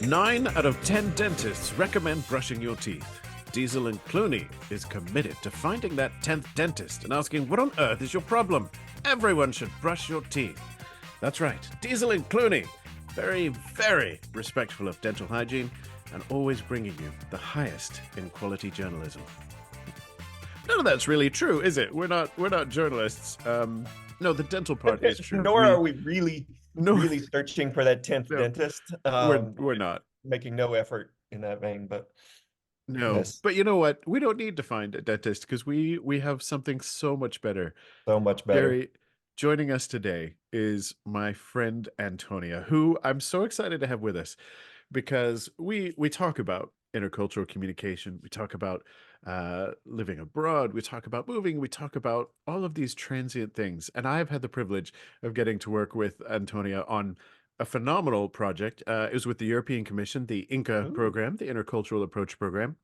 9 out of 10 dentists recommend brushing your teeth. Diesel and Clooney is committed to finding that 10th dentist and asking, what on earth is your problem? Everyone should brush your teeth. That's right, Diesel and Clooney. Very, very respectful of dental hygiene and always bringing you the highest in quality journalism. None of that's really true, is it? We're not journalists. No, the dental part is true. Nor are we really searching for that 10th dentist. We're not making no effort in that vein, but no. yes. But you know what? We don't need to find a dentist because we have something so much better. So much better. Gary, joining us today is my friend Antonia, who I'm so excited to have with us because we talk about intercultural communication. We talk about living abroad. We talk about moving. We talk about all of these transient things. And I've had the privilege of getting to work with Antonia on a phenomenal project. It was with the European Commission, the INCA program, the Intercultural Approach Program.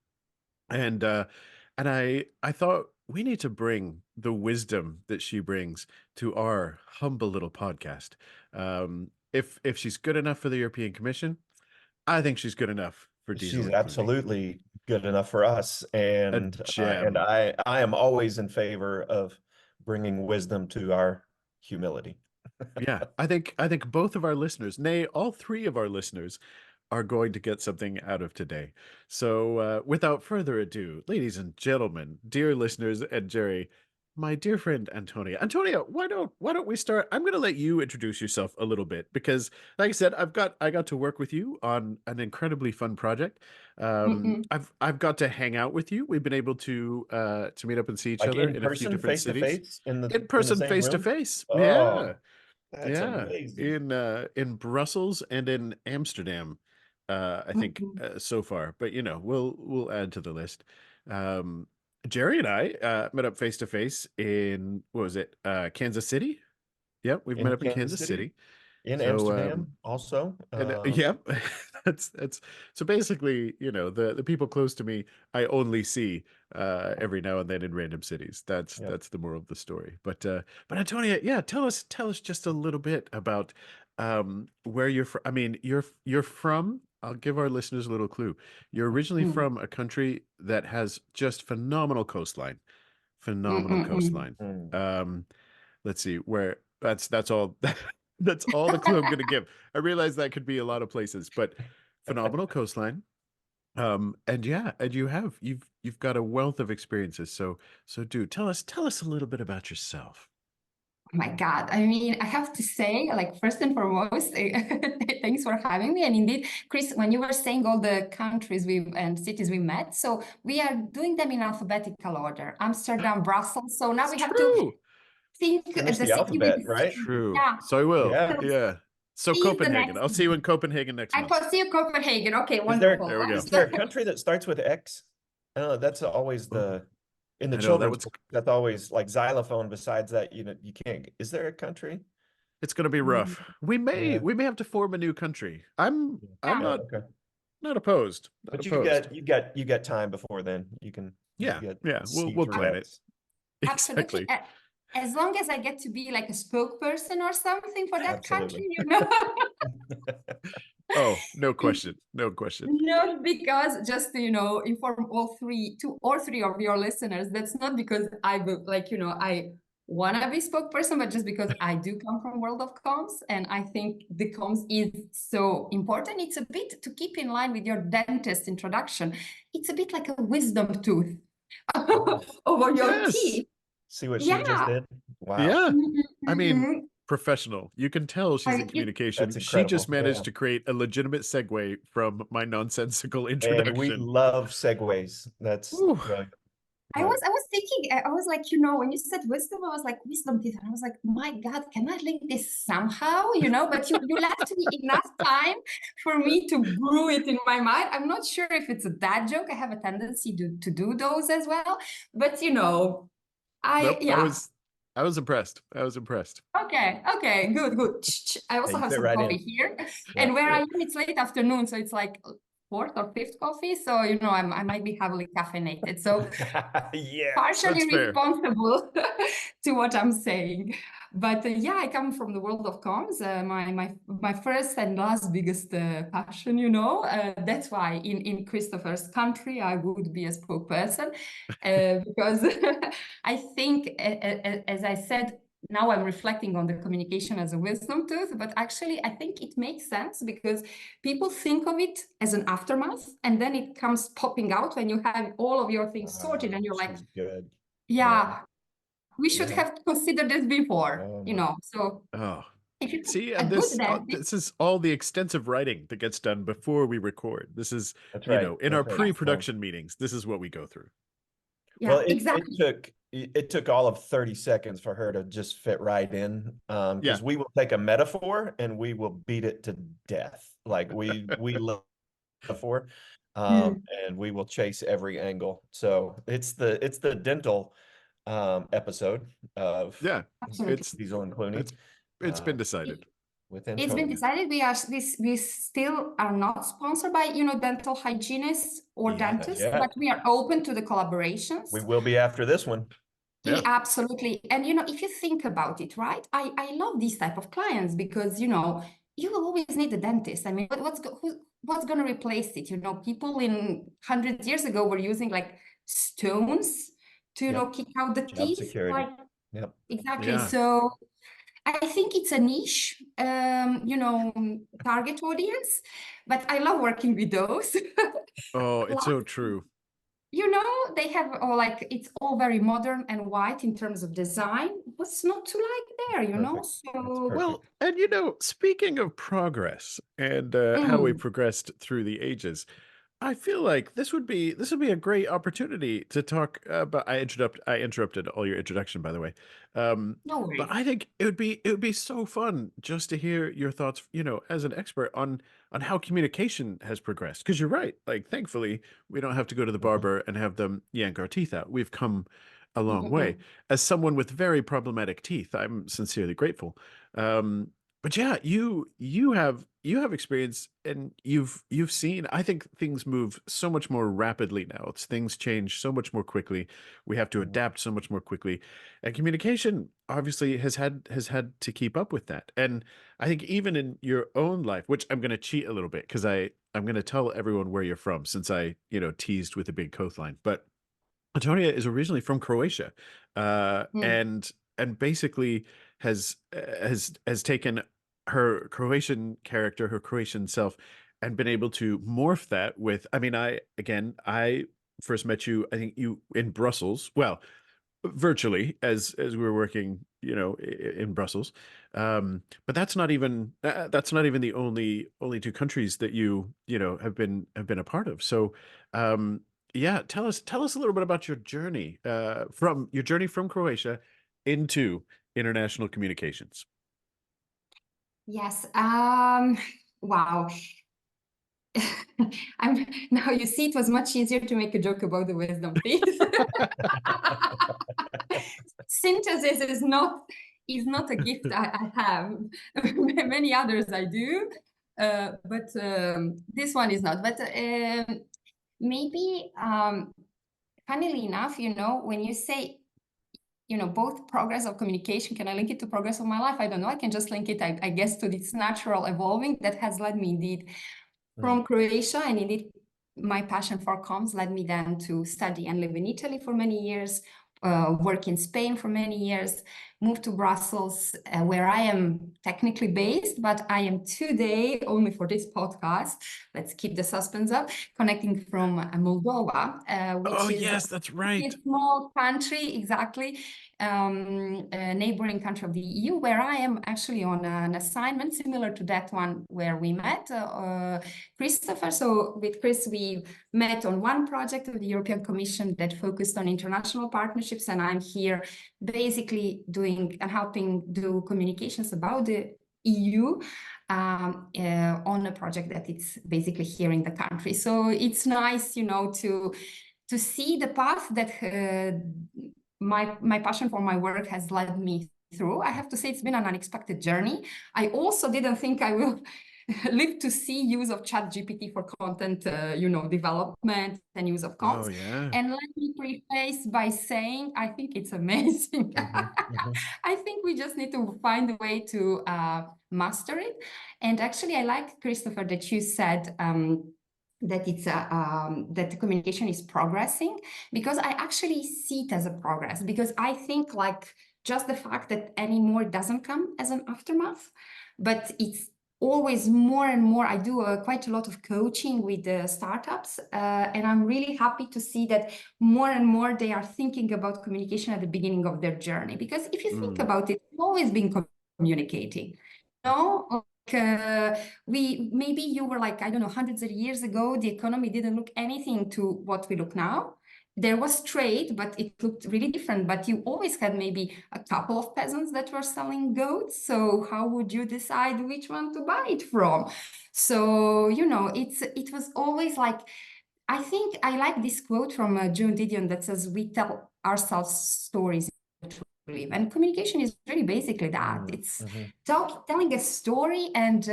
And I thought we need to bring the wisdom that she brings to our humble little podcast. If she's good enough for the European Commission, I think she's good enough for Diesel. She's absolutely good enough for us, and I am always in favor of bringing wisdom to our humility. Yeah, I think both of our listeners, nay, all three of our listeners, are going to get something out of today. So without further ado, ladies and gentlemen, dear listeners, and Jerry, my dear friend Antonia. Antonia, why don't we start? I'm going to let you introduce yourself a little bit because, like I said, I got to work with you on an incredibly fun project. I've got to hang out with you. We've been able to meet up and see each other in a few different cities. In person, face to face. Oh, yeah, that's amazing. In Brussels and in Amsterdam. I think so far, but you know, we'll add to the list. Jerry and I met up face to face in what was it? Kansas City. Yep, we've met up in Kansas City. In Amsterdam also. Yeah, that's so basically, you know, the people close to me I only see every now and then in random cities. That's the moral of the story. But Antonia, yeah, tell us just a little bit about where you're from. I mean, you're from, I'll give our listeners a little clue. You're originally from a country that has just phenomenal coastline. Phenomenal coastline. Let's see where that's all that's all the clue I'm going to give. I realize that could be a lot of places, but phenomenal coastline. And yeah, and you've got a wealth of experiences. So do tell us a little bit about yourself. Oh my God. I mean, I have to say, like, first and foremost, thanks for having me. And indeed, Chris, when you were saying all the countries and cities we met, so we are doing them in alphabetical order. Amsterdam, Brussels. So now we have to think the city alphabet, right? True. Yeah. So I will. Yeah. So Copenhagen. I'll see you in Copenhagen next month. I will see you in Copenhagen. Okay, wonderful. There we go. Is there a country that starts with X? That's always in the children's book, that's always like xylophone. Besides that, you can't. Is there a country? It's going to be rough. We may have to form a new country. I'm not opposed. But you got time before then. You can. We'll plan it. Absolutely. Exactly. As long as I get to be like a spokesperson or something for that country, you know. Oh, no question. No, because just to, inform all three of your listeners, that's not because I want to be spokesperson, but just because I do come from world of comms, and I think the comms is so important. It's a bit to keep in line with your dentist introduction. It's a bit like a wisdom tooth over your teeth. See what she just did? Wow. Yeah. I mean, professional. You can tell she's in communication. She just managed to create a legitimate segue from my nonsensical introduction. And we love segues. That's brilliant. I was thinking, I was like, when you said wisdom, I was like, wisdom teeth. And I was like, my God, can I link this somehow? But you left me enough time for me to brew it in my mind. I'm not sure if it's a dad joke. I have a tendency to do those as well. But, I was impressed. Okay, good. I also have some coffee here. And where I am, it's late afternoon, so it's like fourth or fifth coffee. So, I might be heavily caffeinated. So partially responsible to what I'm saying. But yeah, I come from the world of comms. My first and last biggest passion, you know. That's why in Christopher's country I would be a spokesperson, because I think, as I said, now I'm reflecting on the communication as a wisdom tooth, but actually I think it makes sense because people think of it as an aftermath, and then it comes popping out when you have all of your things sorted, and you're like, She's good. yeah, we should Yeah. have considered this before, Oh, you my. know. So Oh, if you see, a and good this dentist, is all the extensive writing that gets done before we record. This is, That's you right. know, in our That's right. yes, pre-production meetings, this is what we go through. Well, yeah, exactly. it took all of 30 seconds for her to just fit right in. Yeah. Because we will take a metaphor and we will beat it to death. Like we love metaphor, Mm, and we will chase every angle. So it's the dental episode of Yeah. absolutely. Diesel and Clooney, It's it's uh, been decided. with It's been Antonia. decided we still are not sponsored by, you know, dental hygienists or Yeah, dentists, yeah. but we are open to the We collaborations. will be after this one. Yeah. Absolutely. And you know, if you think about it, right? I love these type of clients because, you know, you will always need a dentist. I mean, what's going to replace it? You know, people in hundreds years ago were using like stones to, you know, Yep. kick out the Job teeth. security. Like Yep. exactly. Yeah. So I think it's a niche, you know, target audience, but I love working with those. Oh, it's so Plus, true. you know, they have all like it's all very modern and white in terms of design. What's not to like there, you know? Perfect. That's So, Well, perfect. and you know, speaking of progress and how we mm, progressed through the ages, I feel like this would be a great opportunity to talk about. I interrupted all your introduction, by the way. no But worries. I think it would be so fun just to hear your thoughts, you know, as an expert on how communication has progressed. Because you're right. Like, thankfully, we don't have to go to the Mhm. barber and have them yank our teeth out. We've come a long way. Mm-mm. As someone with very problematic teeth, I'm sincerely grateful. Um, but yeah, you have experience and you've seen, I think things move so much more rapidly now. Things change so much more quickly. We have to Mhm. adapt so much more quickly. And communication obviously has had to keep up with that. And I think even in your own life, which I'm going to cheat a little bit because I'm going to tell everyone where you're from since I, you know, teased with a big coastline. But Antonia is originally from Croatia, Mm. and basically has taken her Croatian character, her Croatian self, and been able to morph that with. I mean, I first met you, I think you in Brussels. Well, virtually as we were working, you know, in Brussels. But that's not even the only two countries that you know have been a part of. So yeah, tell us a little bit about your journey from Croatia into international communications. Yes. Wow. I'm now you see it was much easier to make a joke about the wisdom teeth. Synthesis is not a gift I have. Many others I do, but this one is not. But maybe, funnily enough, you know, when you say, you know, both progress of communication, can I link it to progress of my life? I don't know. I can just link it, I guess, to this natural evolving that has led me indeed Mhm. from Croatia, and indeed my passion for comms led me then to study and live in Italy for many years, work in Spain for many years, moved to Brussels, where I am technically based, but I am today, only for this podcast, let's keep the suspense up, connecting from Moldova, Oh which is yes, that's right. a small country, exactly, a neighboring country of the EU, where I am actually on an assignment similar to that one where we met, Christopher. So with Chris, we met on one project of the European Commission that focused on international partnerships, and I'm here basically doing and helping do communications about the EU on a project that it's basically here in the country. So it's nice, you know, to see the path that my passion for my work has led me through. I have to say it's been an unexpected journey. I also didn't think I will live to see use of ChatGPT for content, development and use of Oh, comms. yeah. And let me preface by saying, I think it's amazing. I think we just need to find a way to master it. And actually, I like, Christopher, that you said that it's that the communication is progressing, because I actually see it as a progress, because I think like just the fact that anymore doesn't come as an aftermath, but it's always more and more. I do quite a lot of coaching with startups, and I'm really happy to see that more and more they are thinking about communication at the beginning of their journey. Because if you think about it, we've always been communicating. Maybe you were like, I don't know, hundreds of years ago, the economy didn't look anything to what we look now. There was trade, but it looked really different. But you always had maybe a couple of peasants that were selling goats. So how would you decide which one to buy it from? So, it was always like, I think I like this quote from Joan Didion that says, we tell ourselves stories. And communication is really basically that. It's telling a story and,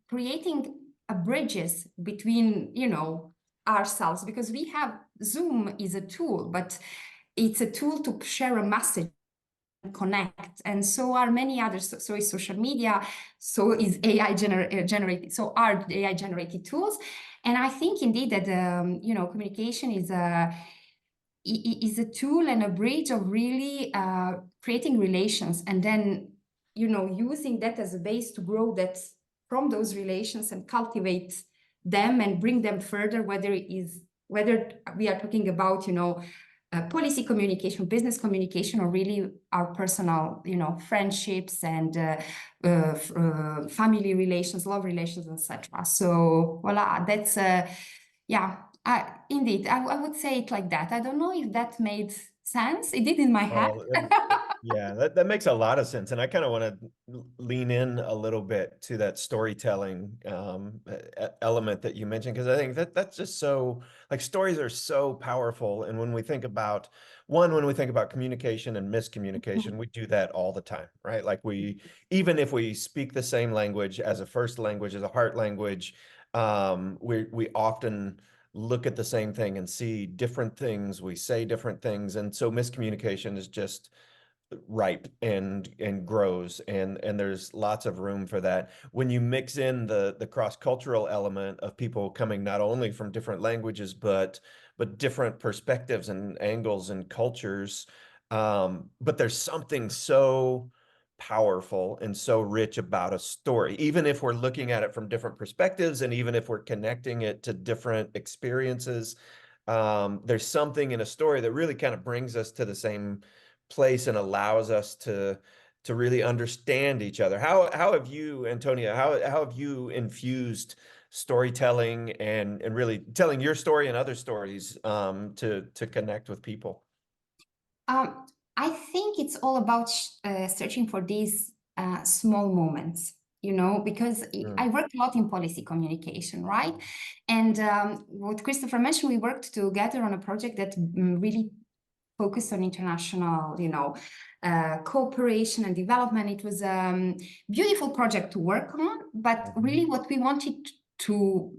creating bridges between, ourselves, because we have Zoom is a tool, but it's a tool to share a message, connect, and so are many others. So is social media, so is AI generated, so are AI generated tools. And I think indeed that communication is a tool and a bridge of really creating relations, and then using that as a base to grow that from those relations and cultivate them and bring them further, whether we are talking about policy communication, business communication, or really our personal friendships and family relations, love relations, etc. So voila, that's yeah. Indeed, I would say it like that. I don't know if that made sense. It did in my head. Yeah, that makes a lot of sense. And I kind of want to lean in a little bit to that storytelling element that you mentioned, because I think that's just so, like, stories are so powerful. And when we think about communication and miscommunication, we do that all the time, right? Like even if we speak the same language as a first language, as a heart language, we often look at the same thing and see different things. We say different things. And so miscommunication is just ripe and grows, and there's lots of room for that. When you mix in the cross-cultural element of people coming not only from different languages, but different perspectives and angles and cultures, but there's something so powerful and so rich about a story, even if we're looking at it from different perspectives, and even if we're connecting it to different experiences. There's something in a story that really kind of brings us to the same place and allows us to really understand each other. How have you, Antonia, how have you infused storytelling and really telling your story and other stories to connect with people? I think it's all about searching for these small moments, because I worked a lot in policy communication, right? And what Christopher mentioned, we worked together on a project that really focused on international, cooperation and development. It was a beautiful project to work on, but really what we wanted to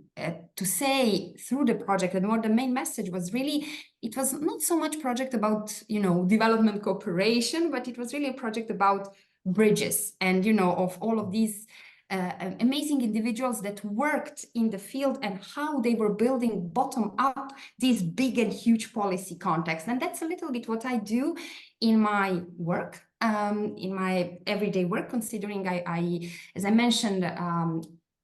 say through the project, and what the main message was, really, it was not so much project about development cooperation, but it was really a project about bridges and of all of these amazing individuals that worked in the field, and how they were building bottom up these big and huge policy contexts. And that's a little bit what I do in my work, in my everyday work, considering I as I mentioned,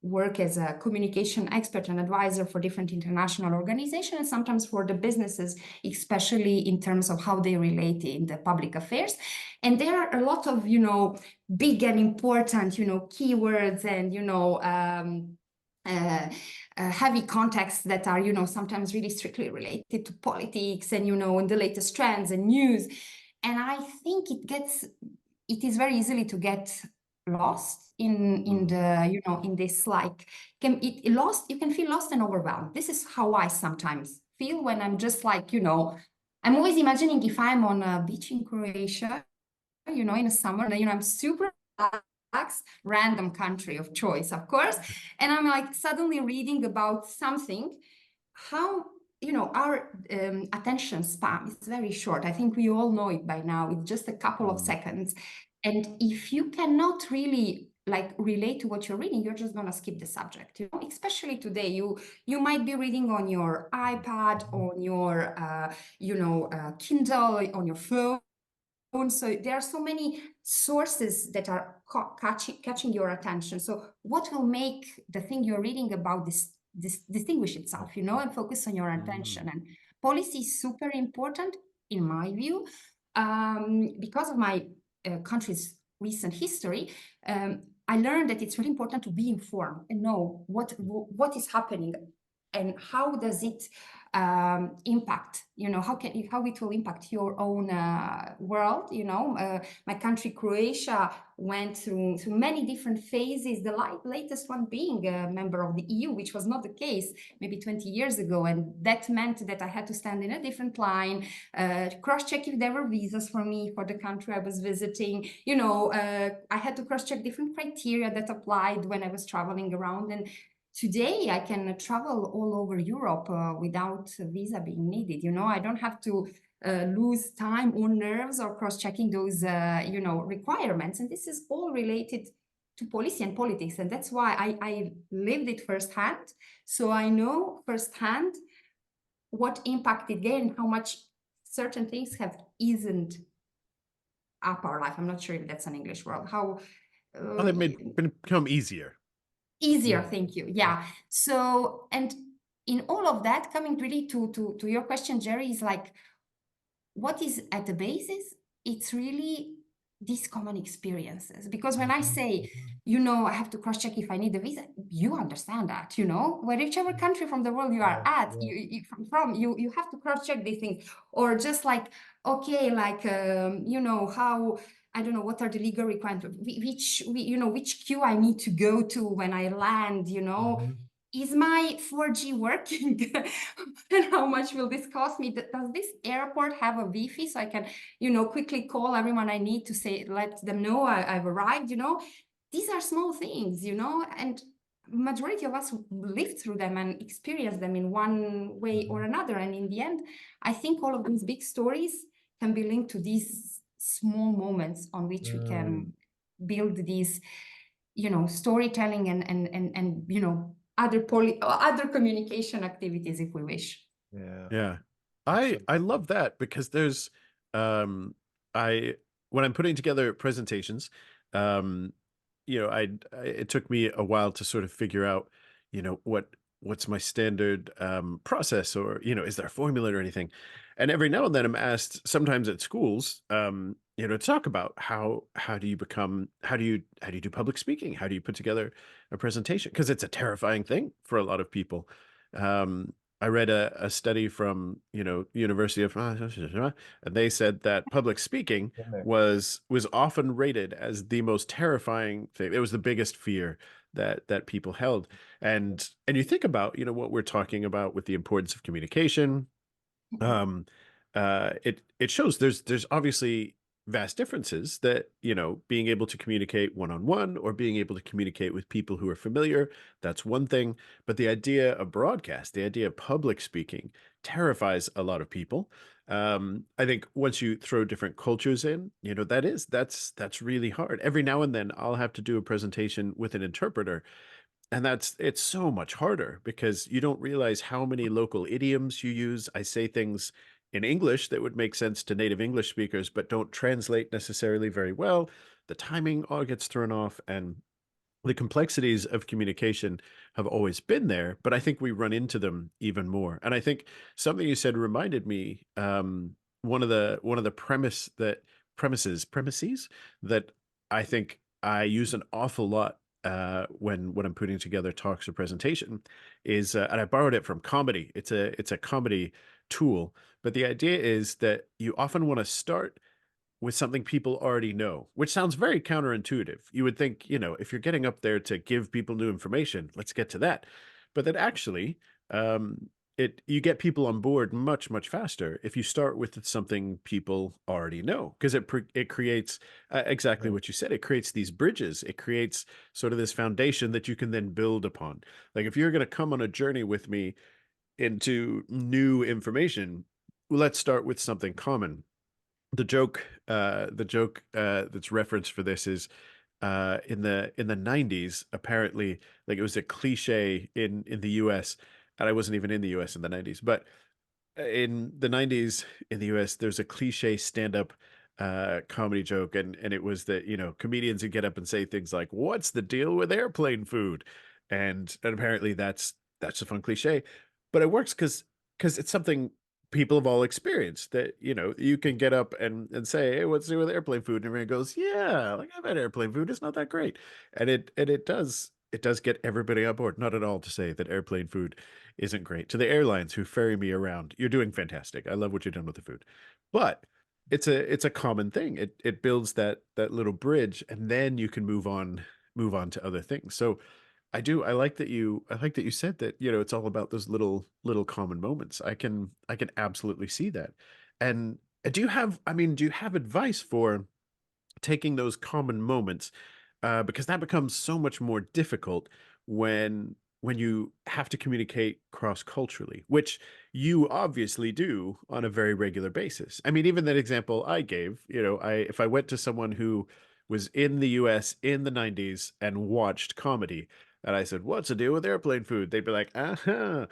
work as a communication expert and advisor for different international organizations, and sometimes for the businesses, especially in terms of how they relate in the public affairs. And there are a lot of, big and important, keywords and, heavy contexts that are, sometimes really strictly related to politics and, and the latest trends and news. And I think it is very easily to get lost in the in this, like, you can feel lost and overwhelmed. This is how I sometimes feel when I'm just like, I'm always imagining if I'm on a beach in Croatia, in the summer, and I'm super random country of choice, of course. And I'm like suddenly reading about something, how, our attention span is very short. I think we all know it by now. It's just a couple of seconds. And if you cannot really like relate to what you're reading, you're just going to skip the subject, especially today. You might be reading on your iPad, on your Kindle, on your phone. So there are so many sources that are catching your attention. So what will make the thing you're reading about this distinguish itself, and focus on your attention? And policy is super important in my view, because of my country's recent history. I learned that it's really important to be informed and know what is happening and how does it impact, how it will impact your own world. My country, Croatia, went through many different phases, the latest one being a member of the EU, which was not the case maybe 20 years ago. And that meant that I had to stand in a different line, cross-check if there were visas for me for the country I was visiting. I had to cross-check different criteria that applied when I was traveling around. And today, I can travel all over Europe without a visa being needed. I don't have to lose time or nerves or cross-checking those, requirements. And this is all related to policy and politics. And that's why I lived it firsthand. So I know firsthand what impact it gave and how much certain things have eased up our life. I'm not sure if that's an English word. How they've become easier. Easier, thank you. Yeah. So, and in all of that, coming really to your question, Jerry, is like, what is at the basis? It's really these common experiences. Because when I say, I have to cross-check if I need a visa, you understand that, whichever country from the world you are at, you have to cross-check these things. Or just like, okay, like, how, I don't know, what are the legal requirements, which queue I need to go to when I land, is my 4G working? And how much will this cost me? Does this airport have a Wi-Fi so I can, quickly call everyone I need to let them know I've arrived, These are small things, and majority of us live through them and experience them in one way or another. And in the end, I think all of these big stories can be linked to these small moments on which we can build these, storytelling and other communication activities if we wish. Yeah. I love that, because there's when I'm putting together presentations, it took me a while to sort of figure out, what's my standard process, or, is there a formula or anything? And every now and then I'm asked, sometimes at schools, to talk about how do you do public speaking? How do you put together a presentation? Because it's a terrifying thing for a lot of people. I read a study from, University of, and they said that public speaking was often rated as the most terrifying thing. It was the biggest fear that people held. And you think about, what we're talking about with the importance of communication. It shows there's obviously vast differences that, being able to communicate one-on-one or being able to communicate with people who are familiar, that's one thing. But the idea of broadcast, the idea of public speaking terrifies a lot of people. I think once you throw different cultures in, that's really hard. Every now and then I'll have to do a presentation with an interpreter. And it's so much harder because you don't realize how many local idioms you use. I say things in English that would make sense to native English speakers, but don't translate necessarily very well. The timing all gets thrown off, and the complexities of communication have always been there, but I think we run into them even more. And I think something you said reminded me, one of the premises that I think I use an awful lot when I'm putting together talks or presentation is, and I borrowed it from comedy. It's a comedy tool, but the idea is that you often want to start with something people already know, which sounds very counterintuitive. You would think, if you're getting up there to give people new information, let's get to that. But that actually, you get people on board much faster if you start with something people already know, because it creates exactly Right. what you said. It creates these bridges. It creates sort of this foundation that you can then build upon. Like if you're going to come on a journey with me into new information, let's start with something common. The joke that's referenced for this is in the 90s, apparently, like it was a cliche in the US, and I wasn't even in the US in the 90s, but in the 90s in the US, there's a cliche stand-up comedy joke, and it was that, comedians would get up and say things like, "What's the deal with airplane food?" And apparently that's a fun cliche, but it works because it's something people have all experienced, that, you can get up and say, "Hey, what's the deal with airplane food?" And everyone goes, "Yeah, like I've had airplane food. It's not that great." And it does get everybody on board. Not at all to say that airplane food isn't great. To the airlines who ferry me around, you're doing fantastic. I love what you've done with the food. But it's a common thing. It builds that little bridge, and then you can move on to other things. So I like that you said that, it's all about those little common moments. I can absolutely see that. And do you have advice for taking those common moments, because that becomes so much more difficult when you have to communicate cross culturally, which you obviously do on a very regular basis. I mean, even that example I gave, if I went to someone who was in the US in the 90s and watched comedy, and I said, "What's the deal with airplane food?" They'd be like, "Uh-huh."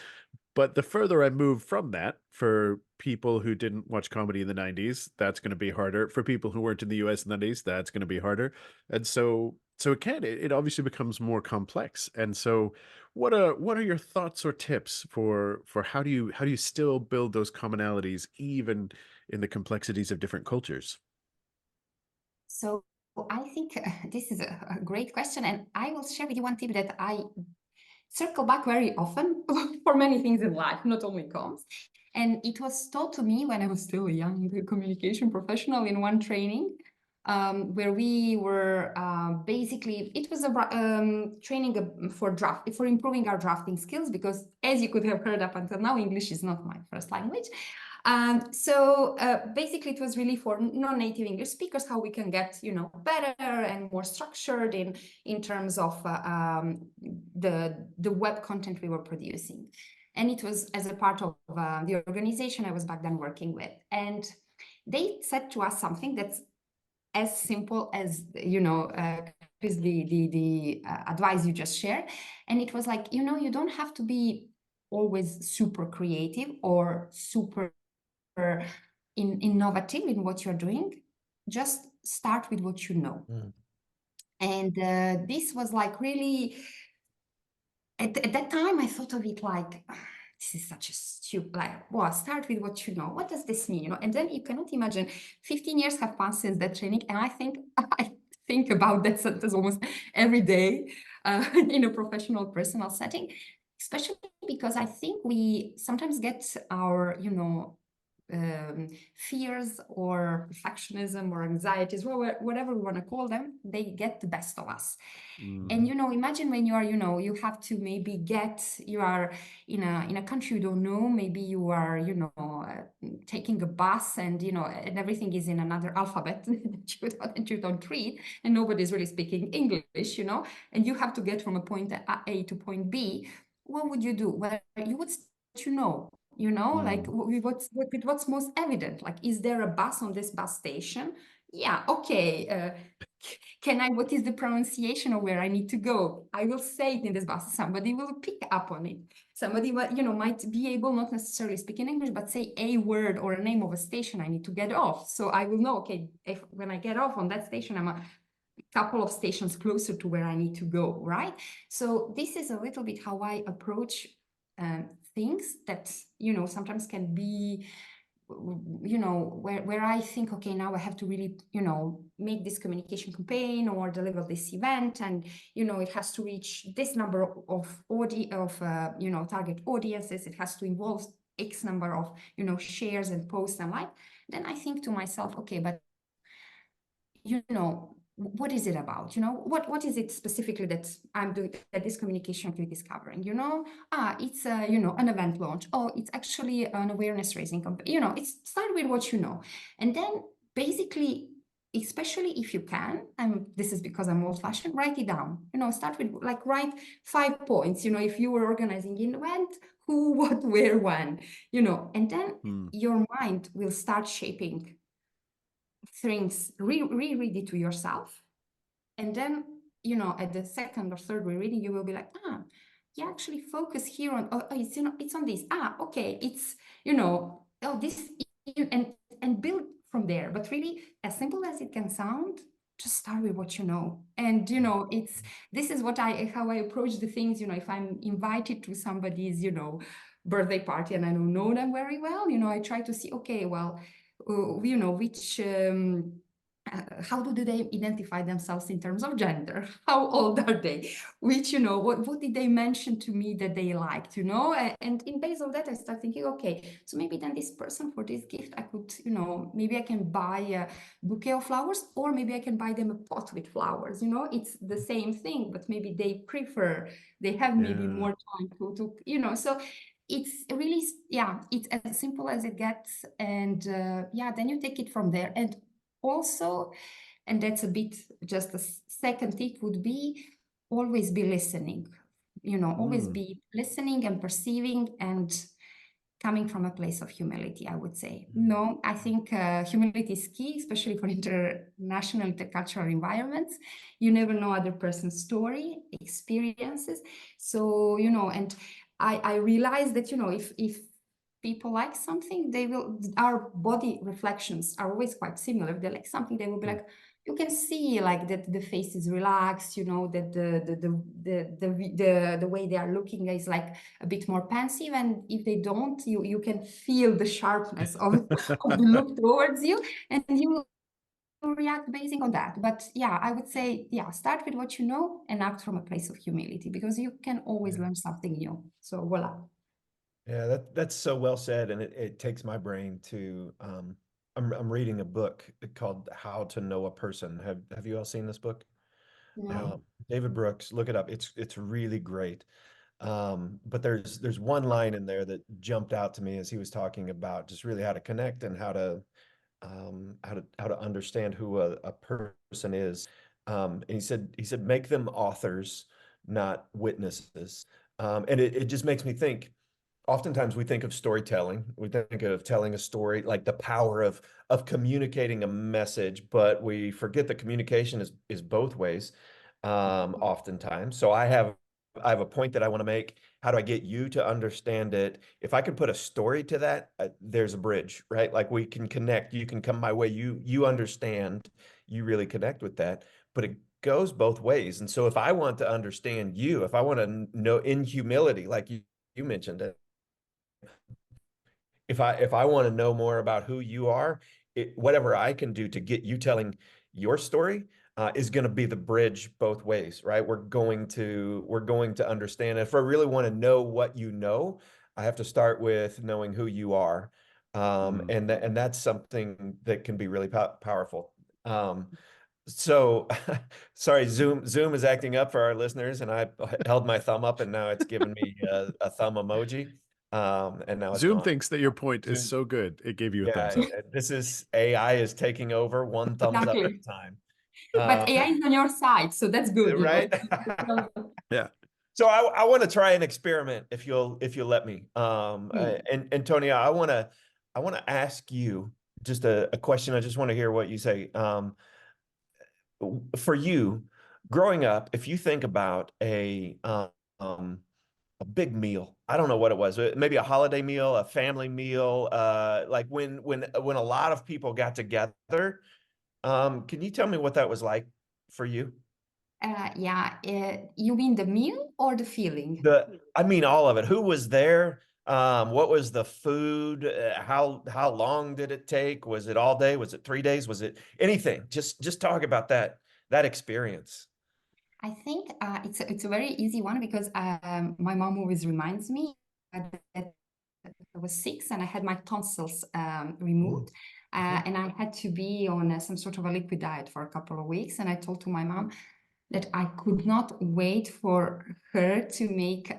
But the further I move from that, for people who didn't watch comedy in the 90s, that's going to be harder. For people who weren't in the US in the 90s, that's going to be harder. And so it obviously becomes more complex. And so what are your thoughts or tips for how do you still build those commonalities even in the complexities of different cultures? So I think this is a great question, and I will share with you one tip that I circle back very often for many things in life, not only comms. And it was taught to me when I was still a young communication professional in one training, where we were basically, it was a training for improving our drafting skills, because as you could have heard up until now, English is not my first language. So basically, it was really for non-native English speakers, how we can get, better and more structured in terms of the web content we were producing. And it was as a part of the organization I was back then working with. And they said to us something that's as simple as, is the advice you just shared. And it was like, you don't have to be always super creative or super innovative in what you're doing. Just start with what you know. Mm. And this was like really, at that time, I thought of it like, this is such a stupid, like, well, start with what you know. What does this mean? And then you cannot imagine 15 years have passed since that training. And I think about that sentence almost every day in a professional, personal setting, especially because I think we sometimes get our, fears or perfectionism or anxieties, whatever we want to call them, they get the best of us. And Mhm. imagine when you are, you have to maybe you are in a country you don't know, maybe you are, taking a bus, and and everything is in another alphabet that you don't read, and nobody's really speaking English, and you have to get from a point A to point B. What would you do? Well, you would start, like Mm. what's most evident, like, is there a bus on this bus station? Yeah, okay. What is the pronunciation of where I need to go? I will say it in this bus. Somebody will pick up on it. Somebody, might be able, not necessarily speak in English, but say a word or a name of a station I need to get off. So I will know, okay, if when I get off on that station, I'm a couple of stations closer to where I need to go, right? So this is a little bit how I approach things that, sometimes can be, where I think, okay, now I have to really, make this communication campaign or deliver this event, and it has to reach this number of target audiences. It has to involve X number of shares and posts and like. Then I think to myself, okay, but what is it about? What is it specifically that I'm doing, that this communication activity is covering? It's an event launch. Oh, it's actually an awareness raising campaign. It's start with what you know, and then basically, especially if you can, and this is because I'm old-fashioned, write it down. Start with write 5 points. If you were organizing an event, who, what, where, when. And then your mind will start shaping things. Reread it to yourself, and then at the second or third rereading, you will be like, you actually focus here on, it's on this. Okay, it's this, and build from there. But really, as simple as it can sound, just start with what you know. And this is how I approach the things. If I'm invited to somebody's birthday party and I don't know them very well, I try to see, okay, well, which how do they identify themselves in terms of gender? How old are they? Which, what did they mention to me that they liked, And in base of that, I start thinking, okay, so maybe then this person, for this gift, I could, maybe I can buy a bouquet of flowers, or maybe I can buy them a pot with flowers, It's the same thing, but maybe they have maybe more time to. So it's really, it's as simple as it gets. And then you take it from there. And also, and that's a bit just a second tip, would be always be listening, always be listening and perceiving and coming from a place of humility, I would say. No, I think humility is key, especially for international intercultural environments. You never know other person's story, experiences. So, and I realize that, if people like something, our body reflections are always quite similar. If they like something, they will be like, you can see that the face is relaxed, that the way they are looking is like a bit more pensive. And if they don't, you can feel the sharpness of the look towards you, and you will react based on that. But I would say, start with what you know and act from a place of humility, because you can always learn something new. So voila. Yeah, that's so well said, and it takes my brain to I'm reading a book called How to Know a Person. Have you all seen this book? No. David Brooks, look it up. It's really great. But there's one line in there that jumped out to me as he was talking about just really how to connect and how to understand who a person is. And he said make them authors, not witnesses. And it just makes me think. Oftentimes we think of storytelling. We think of telling a story, like the power of communicating a message, but we forget that communication is both ways, oftentimes. So I have a point that I want to make. How do I get you to understand it? If I can put a story to that, there's a bridge, right? Like we can connect. You can come my way. You understand. You really connect with that. But it goes both ways. And so if I want to understand you, if I want to know in humility, like you mentioned it, if I want to know more about who you are, whatever I can do to get you telling your story is going to be the bridge both ways, right? We're going to understand. If I really want to know what you know, I have to start with knowing who you are, and that's something that can be really powerful. So, sorry, Zoom is acting up for our listeners, and I held my thumb up, and now it's giving me a thumb emoji. And now it's Zoom gone. thinks that your point is so good, it gave you a thumbs up. This is AI is taking over, one thumbs up at Exactly. a time. But AI is on your side, so that's good, Right? Yeah. So I want to try an experiment if you'll let me. And Antonia, I want to ask you just a question. I just want to hear what you say. For you, growing up, if you think about a big meal. I don't know what it was. Maybe a holiday meal, a family meal, like when a lot of people got together. Can you tell me what that was like for you? You mean the meal or the feeling? I mean all of it. Who was there? What was the food? How long did it take? Was it all day? Was it 3 days? Was it anything? Just talk about that experience. I think it's a very easy one, because my mom always reminds me that I was 6 and I had my tonsils removed. And I had to be on some sort of a liquid diet for a couple of weeks. And I told to my mom that I could not wait for her to make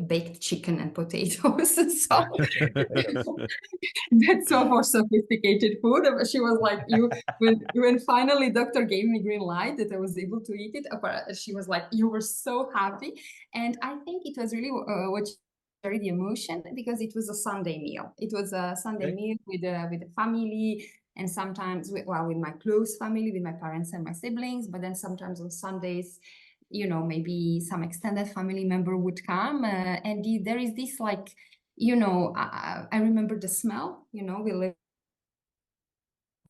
baked chicken and potatoes. So that's so more sophisticated food. She was like, "You." When finally doctor gave me green light that I was able to eat it, she was like, "You were so happy," and I think it was really what carried the emotion because it was a Sunday meal. It was a Sunday Okay. meal with the family, and sometimes with my close family, with my parents and my siblings. But then sometimes on Sundays, maybe some extended family member would come, and there is this like I remember the smell, we lived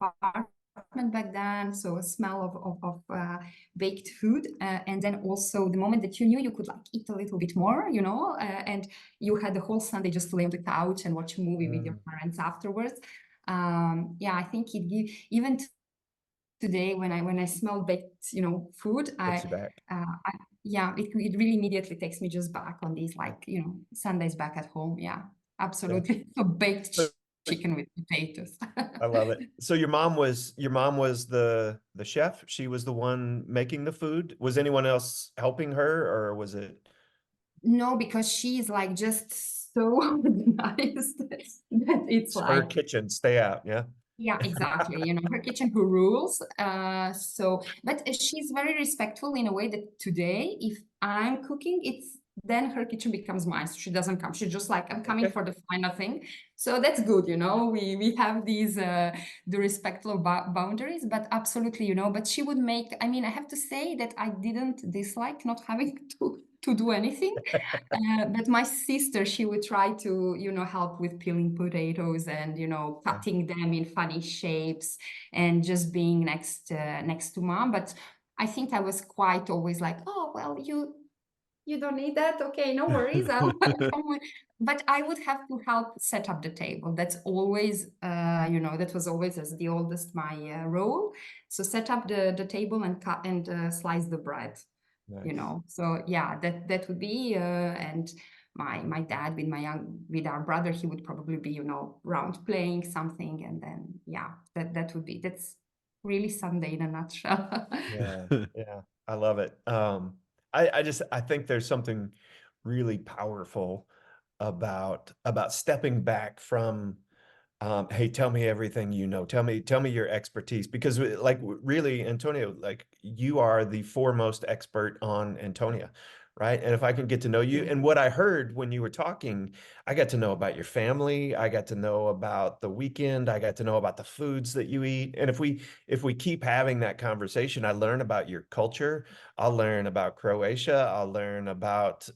in an apartment back then, so a smell of baked food. And then also the moment that you knew you could like eat a little bit more, and you had the whole Sunday just to lay on the couch and watch a movie with your parents afterwards. Yeah, I think it gives, even today when I smell baked, food, Takes you back. yeah, it really immediately takes me just back on these like, Sundays back at home. Yeah, Yeah. absolutely. So baked So chicken with potatoes. I love it. So your mom was the chef? She was the one making the food? Was anyone else helping her, or was it No, because she's like just so organized that it's her like, kitchen? Stay out, yeah. yeah, exactly. Her kitchen who rules. But she's very respectful in a way that today, if I'm cooking, then her kitchen becomes mine. So she doesn't come. She's just like, I'm coming Okay. for the final thing. So that's good. We have these the respectful boundaries, but absolutely, but she would make. I mean, I have to say that I didn't dislike not having to do anything. But my sister, she would try to, help with peeling potatoes and, Yeah. cutting them in funny shapes and just being next to mom. But I think I was quite always like, oh, well, you don't need that. Okay, no worries. I'll come with. But I would have to help set up the table. That's always, that was always as the oldest my role. So set up the table and cut and slice the bread. Nice. So yeah, that would be and my dad with our brother, he would probably be around playing something, and then yeah, that's really Sunday in a nutshell. Yeah, yeah. I love it. I think there's something really powerful about stepping back from hey, tell me everything you know. Tell me your expertise because like really, Antonio, like you are the foremost expert on Antonia, right? And if I can get to know you, and what I heard when you were talking, I got to know about your family, I got to know about the weekend, I got to know about the foods that you eat. And if we keep having that conversation, I learn about your culture, I'll learn about Croatia, I'll learn about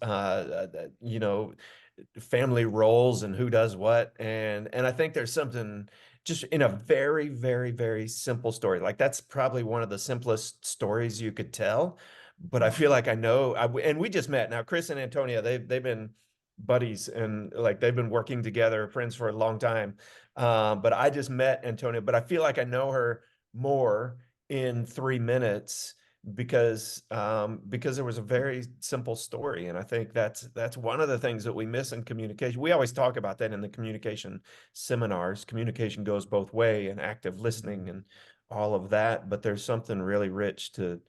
family roles and who does what. And I think there's something just in a very, very, very simple story. Like that's probably one of the simplest stories you could tell. But I feel like I know, and we just met. Now, Chris and Antonia, they've been buddies and like they've been working together, friends for a long time. But I just met Antonia, but I feel like I know her more in 3 minutes because there was a very simple story. And I think that's one of the things that we miss in communication. We always talk about that in the communication seminars. Communication goes both way and active listening and all of that, but there's something really rich to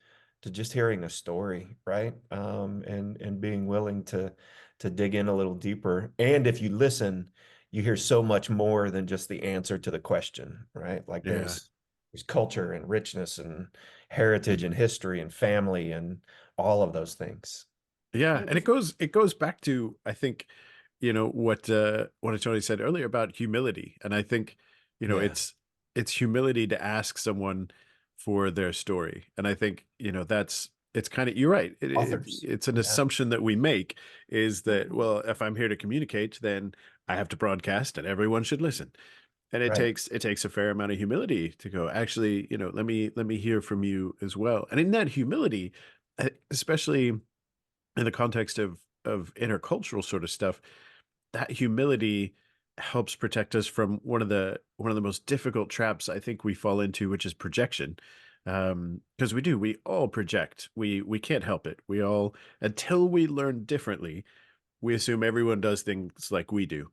just hearing a story, right? And being willing to dig in a little deeper. And if you listen, you hear so much more than just the answer to the question, right? Like Yeah. there's culture and richness and heritage and history and family and all of those things. Yeah, And and it goes back to, I think, what Tony said earlier about humility. And I think, Yeah. it's humility to ask someone for their story. And I think, it's kind of, you're right. Authors. It's an Yeah. assumption that we make is that, Mhm. well, if I'm here to communicate, then I have to broadcast and everyone should listen. And Right. it takes a fair amount of humility to go, actually, let me hear from you as well. And in that humility, especially in the context of intercultural sort of stuff, that humility helps protect us from one of the most difficult traps I think we fall into, which is projection. Because we all project. We can't help it. We all, until we learn differently, we assume everyone does things like we do.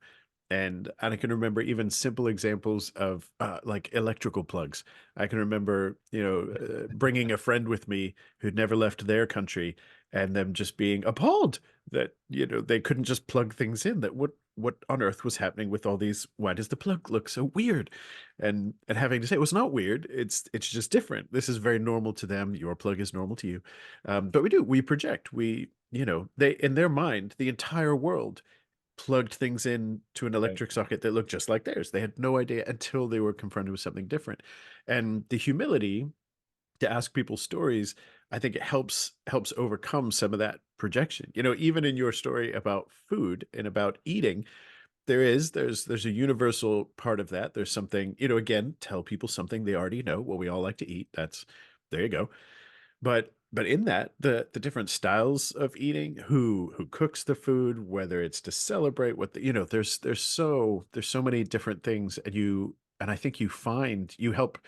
And I can remember even simple examples of like electrical plugs. I can remember, bringing a friend with me who'd never left their country, and them just being appalled that they couldn't just plug things in. That what on earth was happening with all these? Why does the plug look so weird? And having to say, well, it's not weird. It's just different. This is very normal to them. Your plug is normal to you. But we project. They, in their mind, the entire world plugged things in to an Right. electric socket that looked just like theirs. They had no idea until they were confronted with something different. And the humility to ask people stories, I think it helps overcome some of that projection. Even in your story about food and about eating, there's a universal part of that. There's something, again, tell people something they already know. Well, we all like to eat. That's there you go. But in that, the different styles of eating, who cooks the food, whether it's to celebrate what there's so many different things, and I think you help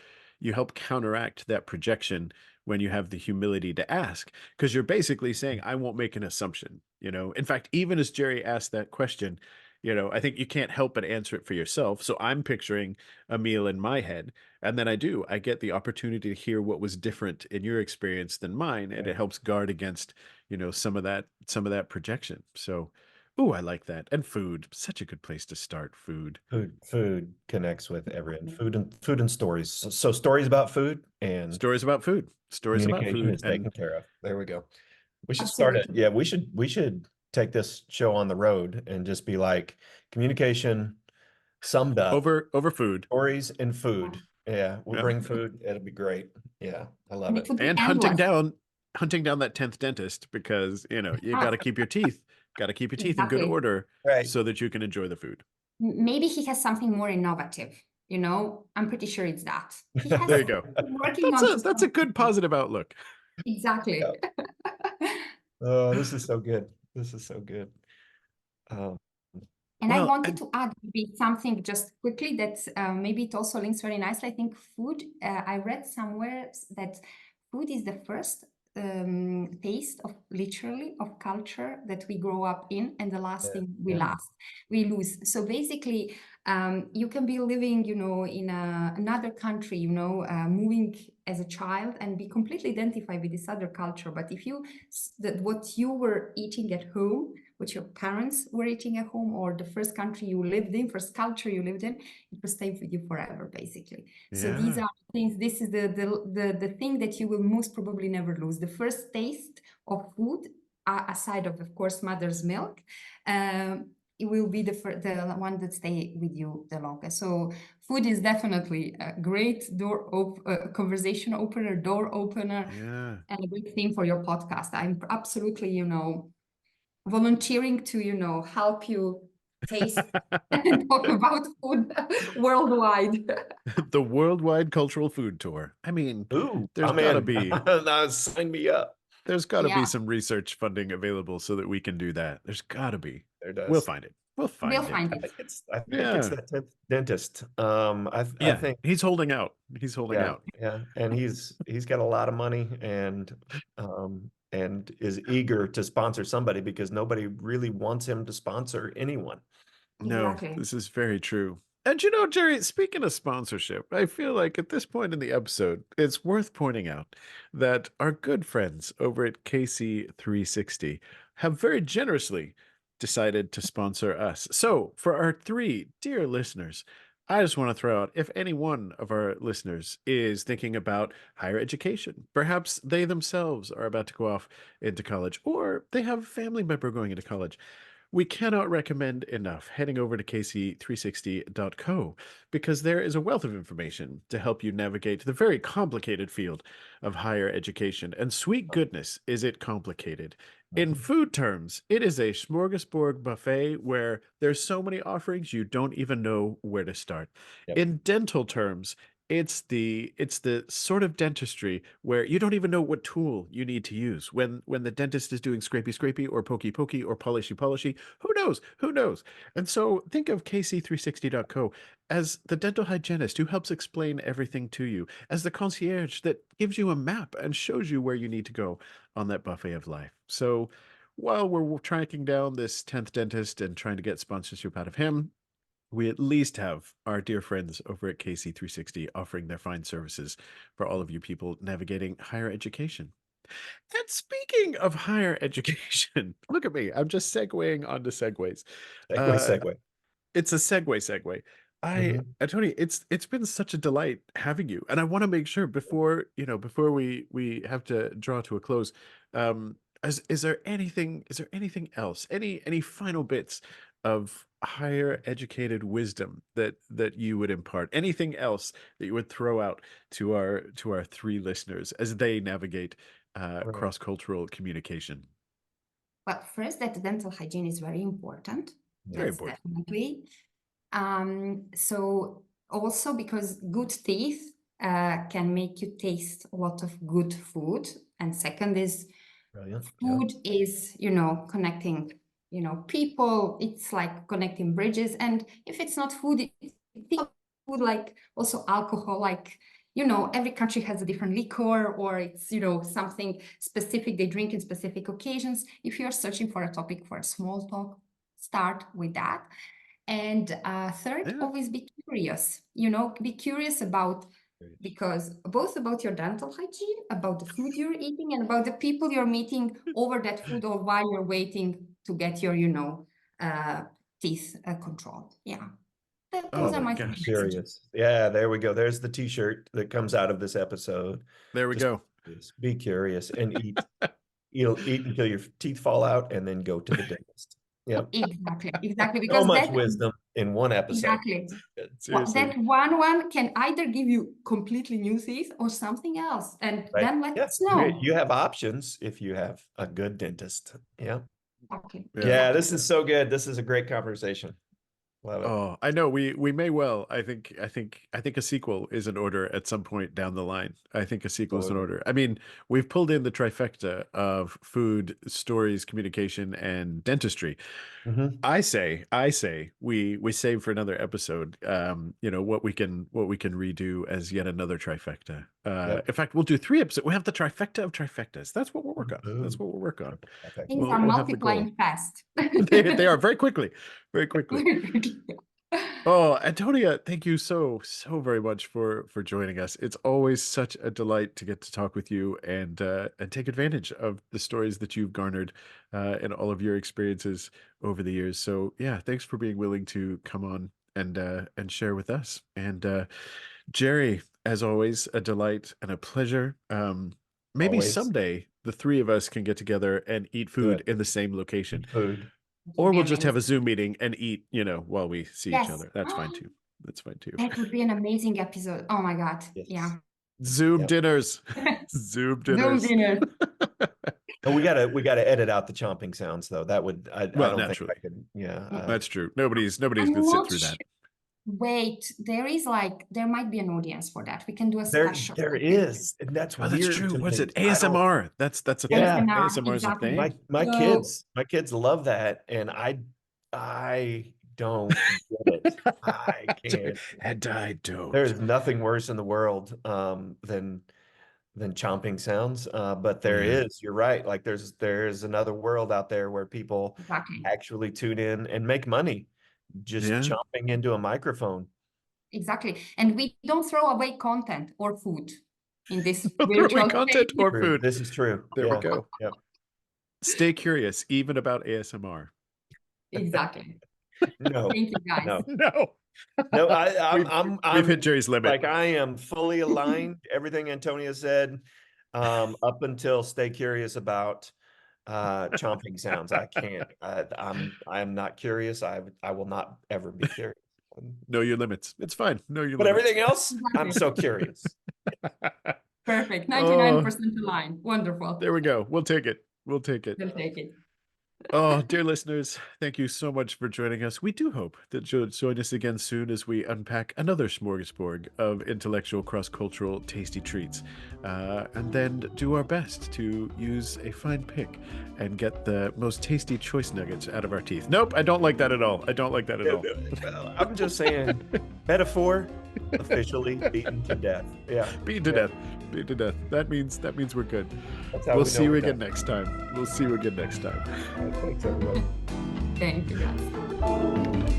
counteract that projection when you have the humility to ask, because you're basically saying, I won't make an assumption. In fact, even as Jerry asked that question, I think you can't help but answer it for yourself. So I'm picturing a meal in my head, and then I get the opportunity to hear what was different in your experience than mine, and it Right. helps guard against, some of that projection. So, oh, I like that. And food, such a good place to start. Food. Food connects with everyone. Food and stories. So stories about food and Stories about food. Stories about communication food. is And taken care of. There we go. We should start it. Absolutely. Yeah, we should take this show on the road and just be like communication summed up, over food. stories and Yeah. food. Yeah, we'll Yeah. bring food. It'll be great. Yeah, I love And it. it would be And hunting endless. down hunting down that 10th dentist, because, you got to keep your teeth, in good Exactly. order Right. so that you can enjoy the food. Maybe he has something more innovative, I'm pretty sure it's that. He has There you go. something working That's on a to that's a something. good positive outlook. Yeah. Exactly. Oh, this is so good. This is so good. Um, And I Well, wanted and to add maybe something just quickly that maybe it also links very nicely. I think food, I read somewhere that food is the first taste of literally of culture that we grow up in, and the last yeah, thing yeah. we lose. So basically, you can be living, in another country, moving as a child and be completely identified with this other culture. But if what you were eating at home, what your parents were eating at home, or the first country you lived in, first culture you lived in, it will stay with you forever, basically. So these yeah. are things. This is the thing that you will most probably never lose. The first taste of food, aside of course mother's milk, it will be the one that stay with you the longest. So food is definitely a great conversation opener, door opener, Yeah. and a great theme for your podcast. I'm absolutely, volunteering to, help you taste and talk about food worldwide. The worldwide cultural food tour. I mean, Ooh, there's I'm got to in. be Now sign me up. there's got to be Yeah, some research funding available so that we can do that. There's got to be. There We'll does. find it. We'll we'll find it. find it. I think it's Yeah. that 10th dentist. I Yeah. think He's holding out. He's holding yeah, out. yeah, and he's got a lot of money and is eager to sponsor somebody because nobody really wants him to sponsor anyone. No, Exactly. this is very true. And Jerry, speaking of sponsorship, I feel like at this point in the episode, it's worth pointing out that our good friends over at KC360 have very generously decided to sponsor us. So, for our three dear listeners, I just want to throw out, if any one of our listeners is thinking about higher education, perhaps they themselves are about to go off into college, or they have a family member going into college, we cannot recommend enough heading over to kc360.co, because there is a wealth of information to help you navigate the very complicated field of higher education. And sweet goodness, is it complicated. In Mhm. food terms, it is a smorgasbord buffet where there's so many offerings you don't even know where to start. Yep. In dental terms, it's the sort of dentistry where you don't even know what tool you need to use when the dentist is doing scrapey scrapey or pokey pokey or polishy polishy. Who knows? And so think of kc360.co as the dental hygienist who helps explain everything to you, as the concierge that gives you a map and shows you where you need to go on that buffet of life. So while we're tracking down this 10th dentist and trying to get sponsorship out of him, we at least have our dear friends over at KC360 offering their fine services for all of you people navigating higher education. And speaking of higher education, look at me. I'm just segueing onto segues. Segue, Uh, segue. it's a segue. Mhm. Tony, it's been such a delight having you, and I want to make sure before we have to draw to a close, is there anything else, any final bits of higher educated wisdom that you would impart? Anything else that you would throw out to our three listeners as they navigate Right. cross-cultural communication? Well, first, that dental hygiene is very important. Very That's important. definitely. So also because good teeth can make you taste a lot of good food. And second is Brilliant. Yeah. food is, connecting, people. It's like connecting bridges. And if it's not food, it's food like also alcohol, like, every country has a different liquor, or it's, something specific they drink in specific occasions. If you're searching for a topic for a small talk, start with that. And third, Yeah. always be curious, be curious because both about your dental hygiene, about the food you're eating, and about the people you're meeting over that food, or while you're waiting to get your, teeth controlled. Yeah. Oh Those are my my Be three gosh. messages. curious. Yeah, there we go. There's the t-shirt that comes out of this episode. There we Just go. be curious and eat. You'll eat until your teeth fall out and then go to the dentist. Yep. Exactly. So Because much that wisdom in one episode. exactly Good. Seriously. that one can either give you completely new teeth or something else, and Right. then let Yeah. us know. You have options if you have a good dentist. Yeah. Exactly. Yeah. Yeah, this is so good. This is a great conversation. Love it. Oh, I know we may well. I think a sequel is in order at some point down the line. I think a sequel is in Totally. order. I mean, we've pulled in the trifecta of food, stories, communication, and dentistry. Mhm. I say we save for another episode. What we can redo as yet another trifecta. Yep. In fact, we'll do 3 episodes. We have the trifecta of trifectas. That's what we'll work on. That's Boom. what we'll work on. Perfect. Things are We'll have the goal. multiplying fast. They are very quickly, very quickly. Oh, Antonia, thank you so very much for joining us. It's always such a delight to get to talk with you and take advantage of the stories that you've garnered and all of your experiences over the years. So yeah, thanks for being willing to come on and share with us. And Jerry, as always, a delight and a pleasure. Maybe Always. someday the three of us can get together and eat food Good. in the same location. Food. Or Would be we'll just have a amazing. Zoom meeting and eat, while we see each Yes. other. That's fine too. That's fine too. That would be an amazing episode. Oh my God. Yes. Yeah. Zoom Yep. dinners. Zoom Zoom dinners. dinner. Oh, we gotta edit out the chomping sounds though. That would I Well, don't naturally. think I could. Yeah. That's true. Nobody's I'm gonna sit not through that. Wait, there might be an audience for that. We can do a there special. is, and that's Oh, that's weird true. to What's me. it? I don't- ASMR. That's a thing. Yeah. ASMR is a exactly. thing. My kids love that, and I don't get it. I can't. And I don't. There's nothing worse in the world than chomping sounds. But there Yeah. is, you're right. Like there's another world out there where people Exactly. actually tune in and make money just Yeah. chomping into a microphone. Exactly. And we don't throw away content or food in this Throwing virtual content space. or True. food. This is true. There Yeah. we go. Yep. Stay curious, even about ASMR. Exactly. No. Thank you, guys. No. No. No, We've hit Jerry's limit. like I am fully aligned. Everything Antonia said, up until stay curious about chomping sounds. I can't. I am not curious. I will not ever be curious. Know your limits. It's fine. Know your But limits. everything else, I'm so curious. Perfect. Oh. 99% aligned. Wonderful. There we go. We'll take it. We'll take it. We'll take it. Oh, dear listeners, thank you so much for joining us. We do hope that you'll join us again soon as we unpack another smorgasbord of intellectual, cross-cultural, tasty treats, and then do our best to use a fine pick and get the most tasty choice nuggets out of our teeth. Nope, I don't like that at all. I don't like that at all. I'm just saying, metaphor, officially beaten to death. Yeah. Beaten to death. Beaten to death. That means we're good. That's how We'll we see know you we're again done. next time. We'll see you again next time. All right, thanks, everybody. Thank you, guys.